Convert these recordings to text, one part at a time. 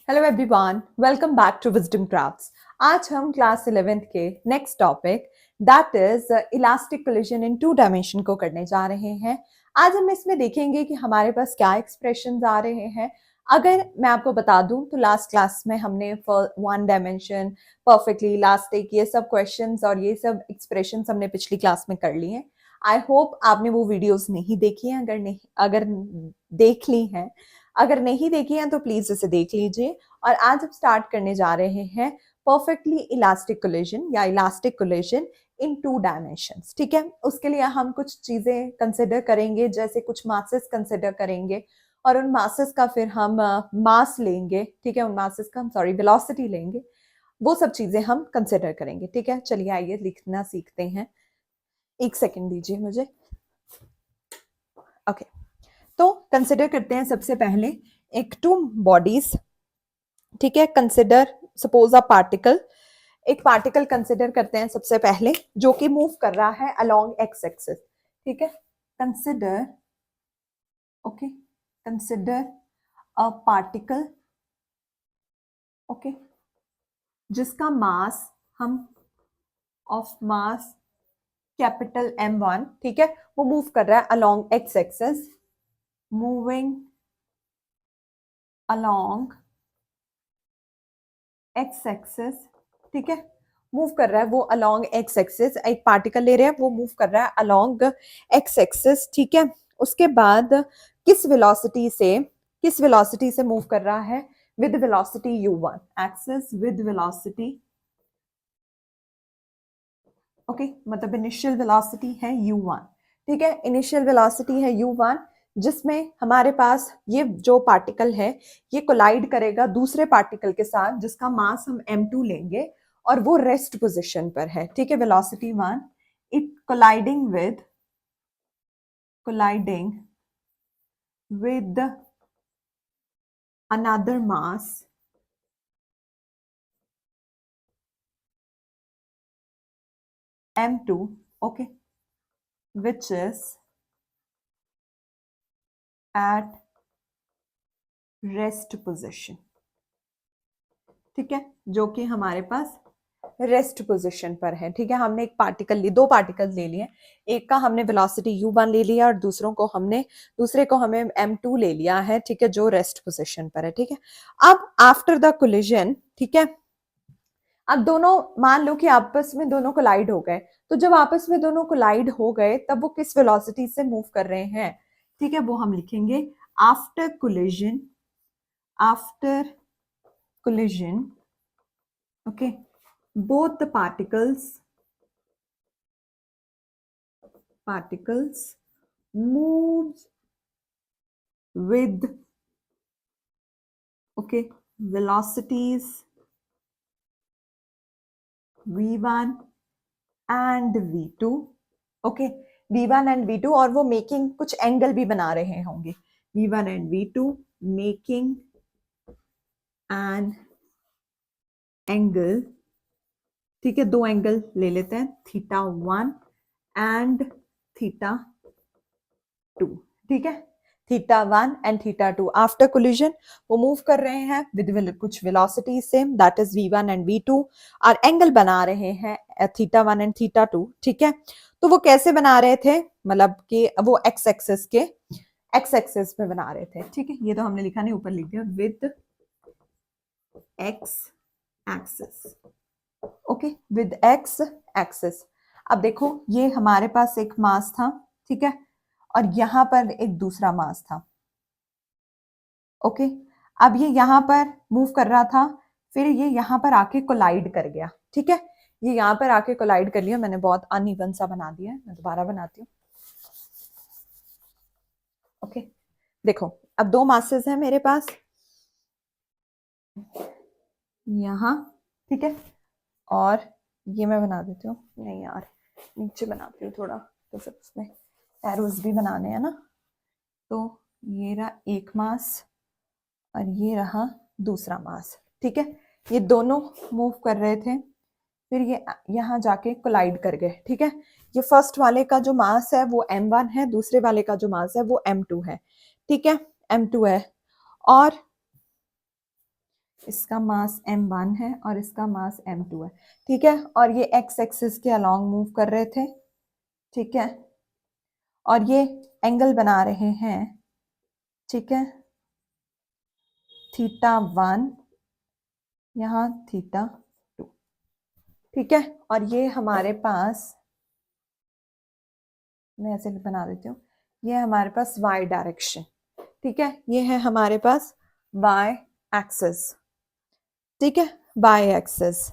Hello everyone, welcome back to wisdom crafts. आज हम class 11th के next topic that is elastic collision in two dimension को करने जा रहे हैं। आज हम इसमें देखेंगे कि हमारे पास क्या एक्सप्रेशंस आ रहे हैं। अगर मैं आपको बता दूं तो लास्ट क्लास में हमने वन डायमेंशन, परफेक्टली इलास्टिक, ये सब क्वेश्चंस और ये सब एक्सप्रेशंस हमने पिछली क्लास में कर ली हैं। आई होप आपने वो वीडियोस नहीं देखी हैं। अगर देख ली हैं, अगर नहीं देखी हैं तो प्लीज इसे देख लीजिए। और आज हम स्टार्ट करने जा रहे हैं परफेक्टली इलास्टिक कोलिजन या elastic collision in to dimensions. ठीक है, उसके लिए हम कुछ चीजें कंसिडर करेंगे, जैसे कुछ मासेस कंसिडर करेंगे और उन मासेस का फिर हम मास लेंगे। ठीक है, उन मासेस का हम वेलोसिटी लेंगे। वो सब चीजें हम कंसिडर करेंगे। ठीक है, चलिए आइए लिखना सीखते हैं। एक सेकेंड दीजिए मुझे। ओके, तो कंसिडर करते हैं सबसे पहले एक टू बॉडीज। ठीक है, कंसिडर सपोज अ पार्टिकल। एक पार्टिकल कंसिडर करते हैं सबसे पहले, जो कि मूव कर रहा है अलोंग एक्स एक्सिस। ठीक है, consider, okay, consider a particle, okay, जिसका मास हम ऑफ मास कैपिटल M1, ठीक है, वो मूव कर रहा है along x axis, moving along x axis. ठीक है, मूव कर रहा है वो अलोंग एक्स एक्सिस। एक पार्टिकल ले रहे हैं, वो मूव कर रहा है अलोंग एक्स एक्सिस। ठीक है, उसके बाद किस वेलोसिटी से मूव कर रहा है? With velocity u1, axis with velocity, okay, मतलब इनिशियल वेलोसिटी है u1। ठीक है, इनिशियल वेलोसिटी है u1, जिसमें हमारे पास ये जो पार्टिकल है ये कोलाइड करेगा दूसरे पार्टिकल के साथ, जिसका मास हम m2 लेंगे और वो रेस्ट पोजीशन पर है। ठीक है, velocity 1, it colliding with another mass m2, okay, which is at rest position. ठीक है, जो कि हमारे पास रेस्ट पोजीशन पर है। ठीक है, हमने दो पार्टिकल ले लिए। एक का हमने वेलोसिटी u1 ले लिया और दूसरे को हमें m2 ले लिया है। ठीक है, जो रेस्ट पोजीशन पर है। ठीक है, अब आफ्टर द कोलिजन, ठीक है, अब दोनों मान लो कि आपस में दोनों कोलाइड हो गए। तो जब आपस में दोनों कोलाइड हो गए तब वो किस वेलोसिटी से मूव कर रहे हैं? ठीक है, वो हम लिखेंगे after collision, after collision, okay, both the particles moves with, okay, velocities v1 and v2, okay, v1 and v2, और वो मेकिंग कुछ एंगल भी बना रहे होंगे। v1 and v2 making an angle. ठीक है, दो एंगल ले लेते हैं, θ1 एंड θ2। ठीक है, θ1 एंड θ2 आफ्टर कोलिजन वो मूव कर रहे हैं विद कुछ velocity same, that is v1 and v2, और एंगल बना रहे हैं θ1 एंड θ2। ठीक है, तो वो कैसे बना रहे थे? मतलब कि वो एक्स एक्सेस पे बना रहे थे। ठीक है, ये तो हमने लिखा नहीं, ऊपर लिख दिया with x axis, okay, with x axis. अब देखो, ये हमारे पास एक मास था, ठीक है, और यहां पर एक दूसरा मास था। ओके, अब ये यहां पर मूव कर रहा था, फिर ये यहां पर आके कोलाइड कर गया। ठीक है, ये यहां पर आके कोलाइड कर लिया। मैंने बहुत अनइवन सा बना दिया है, मैं दोबारा बनाती हूँ। ओके, देखो, अब दो मासेस हैं मेरे पास यहां, ठीक है, और ये मैं बना देती हूँ, नहीं यार, नीचे बनाती हूँ थोड़ा, तो फिर उसमें एरोज भी बनाने हैं ना। तो ये रहा एक मास और ये रहा दूसरा मास। ठीक है, ये दोनों मूव कर रहे थे, फिर ये यहाँ जाके कोलाइड कर गए। ठीक है, ये फर्स्ट वाले का जो मास है वो m1 है, दूसरे वाले का जो मास है वो m2 है। ठीक है, m2 है, और इसका मास m1 है और इसका मास m2 है, ठीक है। और ये x एक्सिस के अलोंग मूव कर रहे थे, ठीक है। और ये एंगल बना रहे हैं, ठीक है, θ1 यहाँ θ2, ठीक है। और ये हमारे पास, मैं ऐसे बना देती हूँ, ये हमारे पास y डायरेक्शन, ठीक है। ये है हमारे पास y एक्सिस, ठीक है, y एक्सिस।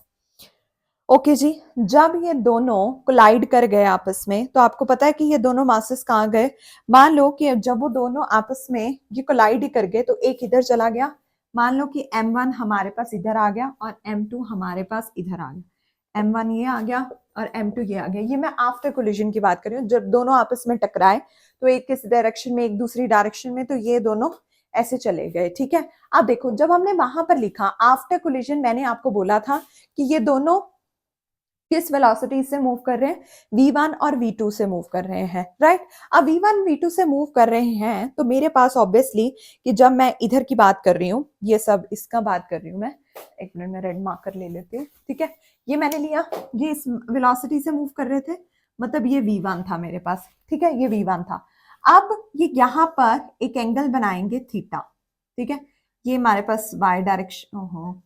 ओके जी, जब ये दोनों कोलाइड कर गए आपस में, तो आपको पता है कि ये दोनों मासेस कहाँ गए। मान लो कि जब वो दोनों आपस में ये कोलाइड ही कर गए तो एक इधर चला गया, मान लो कि m1 हमारे पास इधर आ गया और m2 हमारे पास इधर आ गया, m1 ये आ गया और m2 ये आ गया। ये मैं आफ्टर कोलिजन की बात कर रही हूँ, जब दोनों आपस में टकराए तो एक किस डायरेक्शन में एक दूसरी डायरेक्शन में, तो ये दोनों ऐसे चले गए, ठीक है। अब देखो, जब हमने वहां पर लिखा आफ्टर कोलिजन, मैंने आपको बोला था कि ये दोनों किस वेलोसिटी से मूव कर रहे हैं, v1 और v2 से मूव कर रहे हैं, राइट। अब v1 v2 से मूव कर रहे हैं तो मेरे पास ऑब्वियसली कि जब मैं इधर की बात कर रही हूँ, ये सब इसका बात कर रही हूँ मैं, एक मिनट में रेड मार्कर ले लेती हूँ, ठीक है। ये मैंने लिया, ये इस वेलोसिटी से मूव कर रहे थे, मतलब ये v1 था मेरे पास, ठीक है, ये v1 था। अब ये यहाँ पर एक एंगल बनाएंगे थीटा, ठीक है। ये हमारे पास y डायरेक्शन,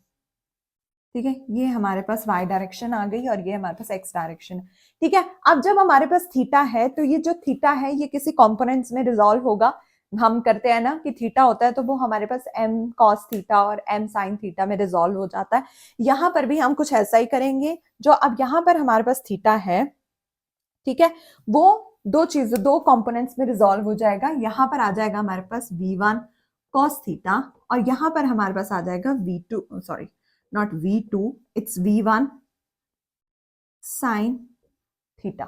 ठीक है, ये हमारे पास y डायरेक्शन आ गई और ये हमारे पास x डायरेक्शन, ठीक है। अब जब हमारे पास थीटा है तो ये जो थीटा है ये किसी कंपोनेंट्स में रिजॉल्व होगा। हम करते हैं ना कि थीटा होता है तो वो हमारे पास m cos थीटा और m sin थीटा में रिजॉल्व हो जाता है। यहाँ पर भी हम कुछ ऐसा ही करेंगे। जो अब यहाँ पर हमारे पास थीटा है, ठीक है, वो दो चीजें, दो कंपोनेंट्स में रिजॉल्व हो जाएगा। यहाँ पर आ जाएगा हमारे पास v1 cos थीटा और यहाँ पर हमारे पास आ जाएगा v2, sorry not v2, it's v1 sin theta,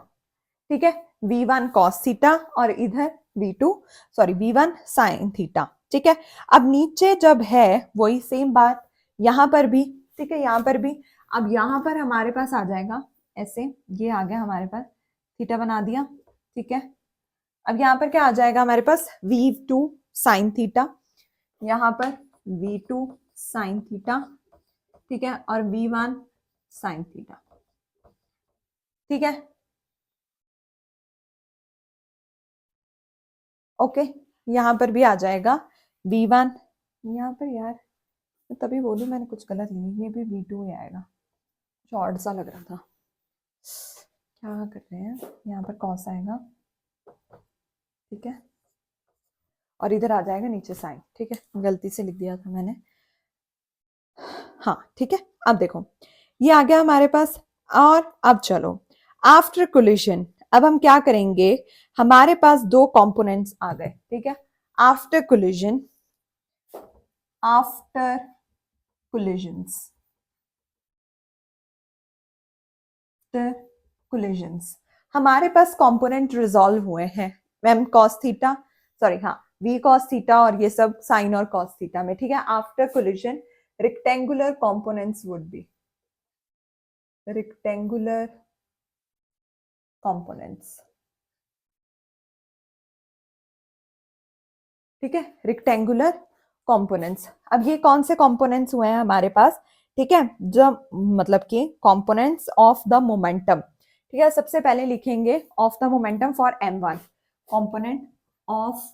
ठीक है, v1 cos थीटा और इधर v2, sorry v1 sin theta, ठीक है। अब नीचे जब है वही सेम बात यहाँ पर भी, ठीक है, यहाँ पर भी। अब यहाँ पर हमारे पास आ जाएगा ऐसे, ये आ गया हमारे पास, थीटा बना दिया, ठीक है। अब यहाँ पर क्या आ जाएगा हमारे पास, v2 sin थीटा, यहाँ पर v2 sin थीटा, ठीक है, और v1 sin थीटा, ठीक है, ओके। यहाँ पर भी आ जाएगा v1, यहाँ पर यार मैं तभी बोलूँ मैंने कुछ गलत नहीं, ये भी v2 ही आएगा, शॉर्ट सा लग रहा था। क्या कर रहे हैं, यहाँ पर कॉस आएगा, ठीक है, और इधर आ जाएगा नीचे साइन, ठीक है, गलती से लिख दिया था मैंने, हाँ, ठीक है। अब देखो ये आ गया हमारे पास। और अब चलो आफ्टर कोलिजन, अब हम क्या करेंगे, हमारे पास दो कंपोनेंट्स आ गए, ठीक है। After collision, after collisions, collisions हमारे पास कंपोनेंट रिजॉल्व हुए हैं, m cos थीटा, सॉरी हाँ, v cos थीटा और ये सब साइन और cos थीटा में, ठीक है। After collision rectangular components would be, rectangular components, ठीक है, रेक्टेंगुलर कंपोनेंट्स। अब ये कौन से कंपोनेंट्स हुए हैं हमारे पास, ठीक है, जो मतलब कि कंपोनेंट्स ऑफ द मोमेंटम, ठीक है। सबसे पहले लिखेंगे of the momentum for m1, component of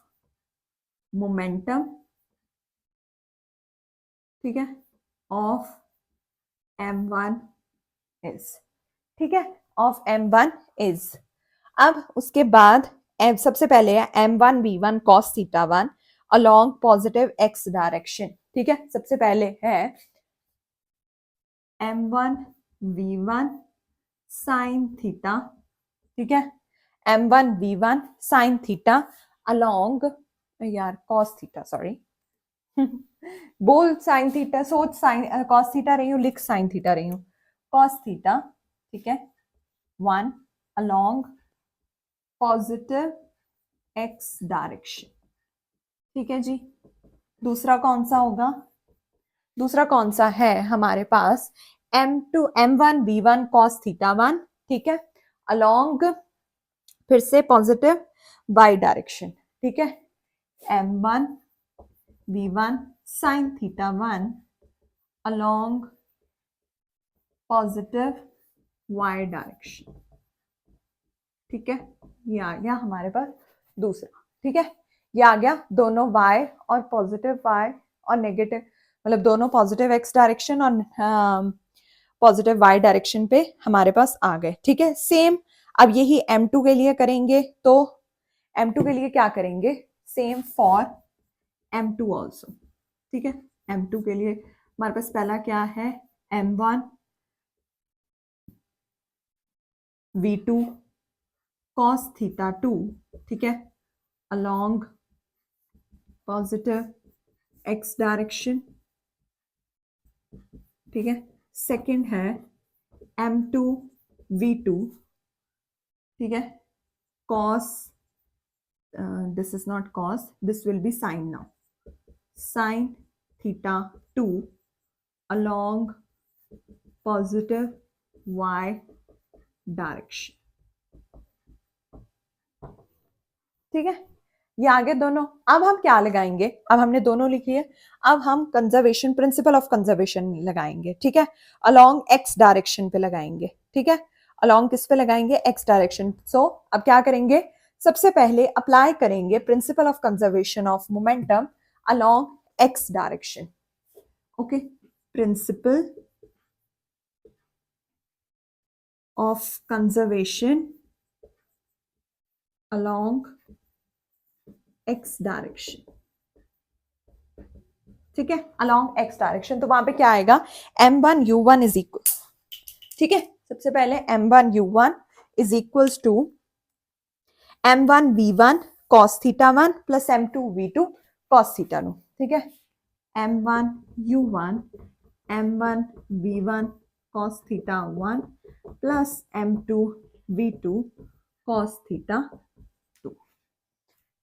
momentum, ठीक है, ऑफ m1 इज, ठीक है, ऑफ m1 इज। अब उसके बाद सबसे पहले है m1 v1 cos theta 1 along positive x direction, ठीक है। सबसे पहले है m1 v1 sin थीटा, ठीक है, m1 v1 sin theta along, यार cos थीटा, सॉरी बोल sin थीटा, सोच sin cos थीटा रही हूँ, लिख sin थीटा रही हूँ, cos थीटा, ठीक है, 1 along पॉजिटिव x डायरेक्शन, ठीक है जी। दूसरा कौन सा होगा, दूसरा कौन सा है हमारे पास, m1 v1 cos थीटा 1, ठीक है, along फिर से पॉजिटिव y डायरेक्शन, ठीक है, m1 v1 sin theta 1 along positive y direction. ठीक है, ये आ गया हमारे पास दूसरा। ठीक है, ये आ गया दोनों y और पॉजिटिव y और नेगेटिव, मतलब दोनों पॉजिटिव x डायरेक्शन और पॉजिटिव y डायरेक्शन पे हमारे पास आ गए। ठीक है, सेम अब यही m2 के लिए करेंगे। तो m2 के लिए क्या करेंगे, सेम फॉर m2 ऑल्सो। ठीक है, m2 के लिए हमारे पास पहला क्या है, m1 v2 cos थीटा 2। ठीक है, along पॉजिटिव x डायरेक्शन। ठीक है, सेकंड है m2 v2। ठीक है, cos, this is not cos, this will be sin now, sin theta 2 along positive y direction। ठीक है, ये आगे दोनों। अब हम क्या लगाएंगे, अब हमने दोनों लिखी है, अब हम कंजर्वेशन, प्रिंसिपल ऑफ कंजर्वेशन लगाएंगे। ठीक है, अलोंग एक्स डायरेक्शन पे लगाएंगे। ठीक है, अलोंग किस पे लगाएंगे, एक्स डायरेक्शन। सो अब क्या करेंगे, सबसे पहले अप्लाई करेंगे principle of conservation of momentum along X direction. Okay, principle of conservation along X direction. ठीक है, अलोंग एक्स डायरेक्शन, तो वहां पे क्या आएगा, m1 u1 इज इक्वल। ठीक है, सबसे पहले m1 u1 is equals to m1 v1 cos theta 1 plus m2 v2 cos theta 2। ठीक है, m1 u1 m1 v1 cos theta 1 plus m2 v2 cos theta 2।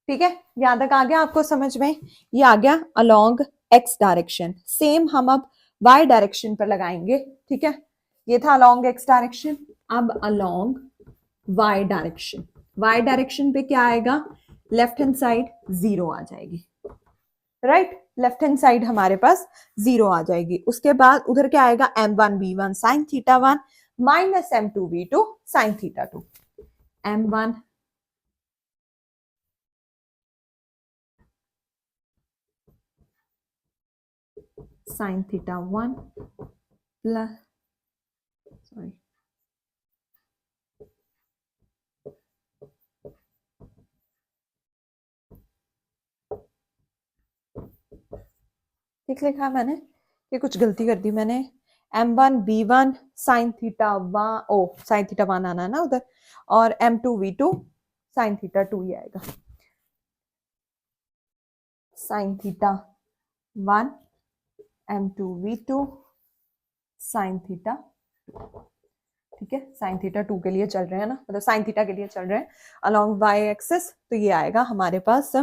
ठीक है, यहां तक आ गया आपको समझ में, ये आ गया अलोंग एक्स डायरेक्शन। सेम हम अब वाई डायरेक्शन पर लगाएंगे। ठीक है, ये था अलोंग एक्स डायरेक्शन, अब along Y direction. Y direction पे क्या आएगा, लेफ्ट हैंड साइड 0 आ जाएगी। राइट, लेफ्ट हैंड साइड हमारे पास 0 आ जाएगी। उसके बाद उधर क्या आएगा, m1 v1 sine theta 1 minus m2 v2 sine theta 2। m1 sine theta 1 plus, sorry, ठीक लिखा मैंने, ये कुछ गलती कर दी मैंने। m1 v1 sine theta 1, O sine theta 1 आना है ना उधर, और m2 v2 साइन थीटा 2 ही आएगा। Sine theta 1 m2 v2 sine theta. ठीक है, साइन थीटा 2 के लिए चल रहे हैं ना, मतलब साइन थीटा के लिए चल रहे हैं अलोंग वाई एक्सिस, तो ये आएगा हमारे पास।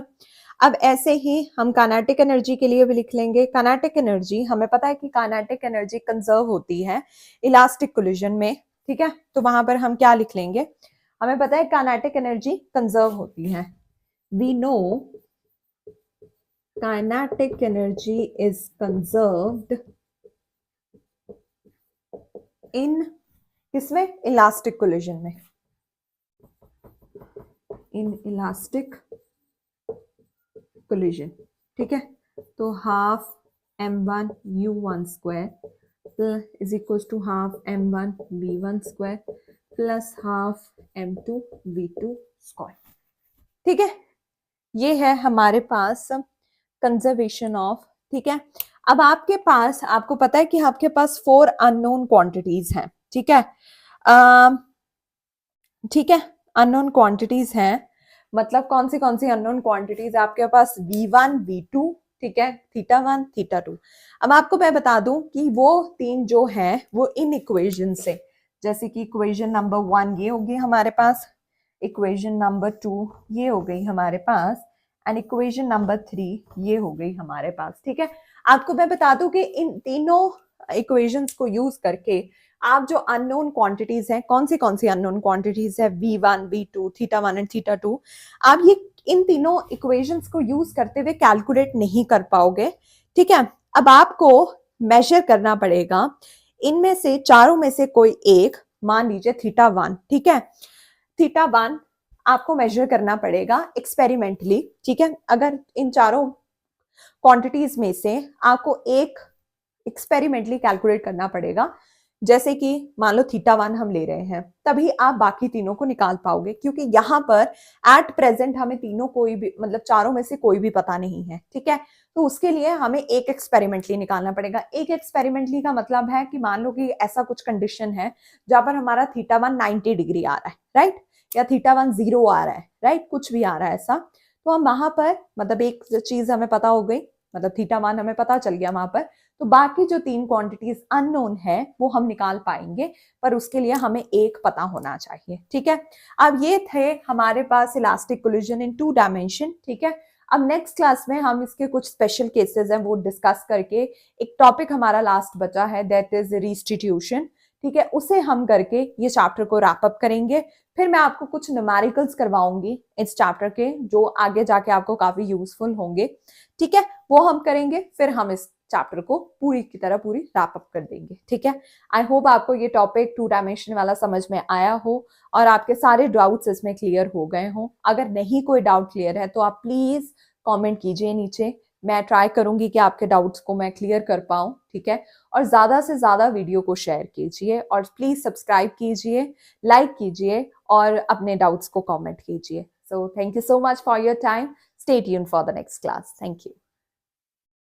अब ऐसे ही हम काइनेटिक एनर्जी के लिए भी लिख लेंगे। काइनेटिक एनर्जी हमें पता है कि काइनेटिक एनर्जी कंजर्व होती है इलास्टिक कोलिजन में। ठीक है, तो वहां पर हम क्या लिख लेंगे, हमें पता है काइनेटिक एनर्जी कंजर्व होती है। We know kinetic energy is conserved in, किसमें, इलास्टिक कोलिजन में, इन इलास्टिक कोलिजन। ठीक है, तो half m1 u1 square is equal to half m1 v1 square plus half m2 v2 square. ठीक है, ये है हमारे पास कंजर्वेशन ऑफ। ठीक है, अब आपके पास, आपको पता है कि आपके पास 4 अननोन क्वांटिटीज हैं। ठीक है, ठीक है, अननोन क्वांटिटीज हैं, मतलब कौन सी अननोन क्वांटिटीज आपके पास, v1 v2, ठीक है, थीटा 1 थीटा 2। अब आपको मैं बता दूं कि वो तीन जो हैं वो इन इक्वेशन से, जैसे कि इक्वेशन नंबर 1 ये होगी हमारे पास, इक्वेशन नंबर 2 ये हो गई हमारे पास, एंड इक्वेशन नंबर 3 ये हो गई हमारे पास। ठीक है, आपको मैं बता दूं कि इन तीनों इक्वेशंस को यूज करके आप जो अननोन क्वांटिटीज हैं, कौन सी अननोन क्वांटिटीज है, v1 v2 theta 1 and theta 2, आप ये इन तीनों इक्वेशंस को यूज करते हुए कैलकुलेट नहीं कर पाओगे। ठीक है, अब आपको मेजर करना पड़ेगा इनमें से चारों में से कोई एक, मान लीजिए थीटा 1, ठीक है, थीटा 1 आपको मेजर करना पड़ेगा एक्सपेरिमेंटली, ठीक है। अगर इन चारों क्वांटिटीज में से आपको एक एक्सपेरिमेंटली कैलकुलेट करना पड़ेगा, जैसे कि मान लो थीटा 1 हम ले रहे हैं, तभी आप बाकी तीनों को निकाल पाओगे, क्योंकि यहाँ पर एट प्रेजेंट हमें तीनों कोई भी, मतलब चारों में से कोई भी पता नहीं है, ठीक है। तो उसके लिए हमें एक एक्सपेरिमेंटली निकालना पड़ेगा। एक एक्सपेरिमेंटली का मतलब है कि मान लो कि ऐसा कुछ कंडीशन है जहां पर हमारा थीटा 1 90 डिग्री आ रहा है, राइट, या थीटा 1 0 आ रहा है, राइट, कुछ भी आ रहा है ऐसा, तो हम वहां पर, मतलब एक चीज हमें पता हो गई, मतलब थीटा 1 हमें पता चल गया वहां पर, तो बाकी जो 3 क्वांटिटीज अननोन है वो हम निकाल पाएंगे, पर उसके लिए हमें एक पता होना चाहिए, ठीक है। अब ये थे हमारे पास इलास्टिक कोलिजन इन 2 डायमेंशन, ठीक है। अब नेक्स्ट क्लास में हम इसके कुछ स्पेशल केसेस हैं वो डिस्कस करके, एक टॉपिक हमारा लास्ट बचा है दैट इज रिस्टिट्यूशन, ठीक है, उसे हम करके ये चैप्टर को रैप अप करेंगे। फिर मैं आपको कुछ न्यूमेरिकल्स करवाऊंगी इस चैप्टर के, जो आगे जाके आपको काफी यूजफुल होंगे, ठीक है, वो हम करेंगे। फिर हम इस चैप्टर को पूरी की तरह पूरी रैप अप कर देंगे, ठीक है। आई होप आपको ये टॉपिक 2 डायमेंशन वाला समझ में आया हो और आपके सारे डाउट्स इसमें क्लियर हो गए हों। अगर नहीं कोई डाउट क्लियर है तो आप प्लीज कमेंट कीजिए नीचे, मैं ट्राई करूंगी कि आपके डाउट्स को मैं क्लियर कर पाऊं, ठीक है। और ज्यादा से ज्यादा वीडियो को शेयर कीजिए और प्लीज सब्सक्राइब कीजिए, लाइक कीजिए और अपने डाउट्स को कमेंट कीजिए। So thank you so much for your time. Stay tuned for the next class. Thank you.